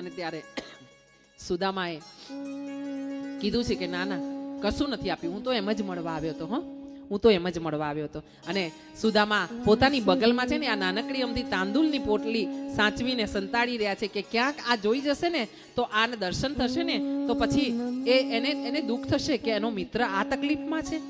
અને ત્યારે સુદામાએ કીધું છે કે ના ના કશું નથી આપ્યું, હું તો એમ જ મળવા આવ્યો હતો. હું તો એમ જ મળવા આવ્યો હતો. અને સુદામા પોતાની બગલમાં છે ને આ નાનકડી અમથી તાંદુલની પોટલી સાચવીને સંતાડી રહ્યા છે કે ક્યાંક આ જોઈ જશે ને તો આને દર્શન થશે ને તો પછી એને દુઃખ થશે કે એનો મિત્ર આ તકલીફમાં છે.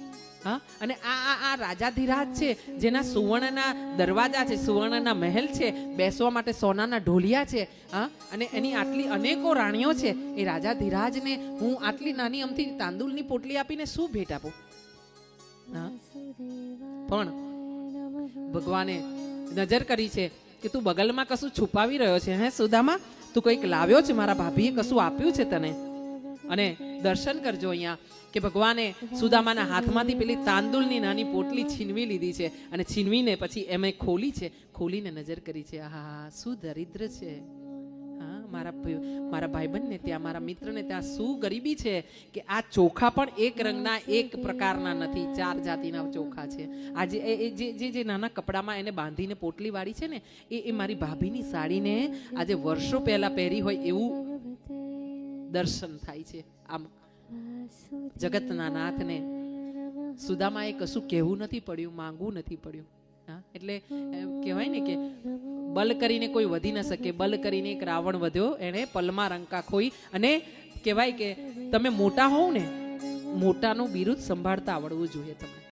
હા, અને આ રાજાધિરાજ છે જેના સુવર્ણના દરવાજા છે, સુવર્ણના મહેલ છે, બેસવા માટે સોનાના ઢોલિયા છે. હા, અને એની આટલી અનેકો રાણીઓ છે. એ રાજાધિરાજને હું આટલી નાની અમથી તાંદુલની પોટલી આપીને શું ભેટ આપું? પણ ભગવાને નજર કરી છે કે તું બગલમાં કશું છુપાવી રહ્યો છે. હે સુદામા, તું કંઈક લાવ્યો છે, મારા ભાભીએ કશું આપ્યું છે તને. અને દર્શન કરજો અહીંયા કે ભગવાને સુદામાના હાથમાંથી પેલી તાંદુલની નાની પોટલી છીનવી લીધી છે અને છીનવીને પછી એમે ખોલી છે. ખોલીને નજર કરી છે. આહા, શું દરિદ્ર છે. હા, મારા ભાઈબંધને ત્યાં, મારા મિત્રને ત્યાં શું ગરીબી છે કે આ ચોખા પણ એક રંગના એક પ્રકારના નથી, 4 જાતિના ચોખા છે. આજે જે નાના કપડામાં એને બાંધીને પોટલી વાળી છે ને એ મારી ભાભીની સાડીને આજે વર્ષો પહેલા પહેરી હોય એવું દર્શન થાય છે. આમ જગતના નાથને સુદામાએ કશું કહેવું નથી પડ્યું, માંગવું નથી પડ્યું. હા, એટલે કહેવાય ને કે બલ કરીને કોઈ વધી ન શકે, બલ કરીને એક રાવણ વધ્યો, એને પલમાં રંકા ખોઈ. અને કહેવાય કે તમે મોટા હોવ ને, મોટાનું બિરુદ સંભાળતા આવડવું જોઈએ તમને.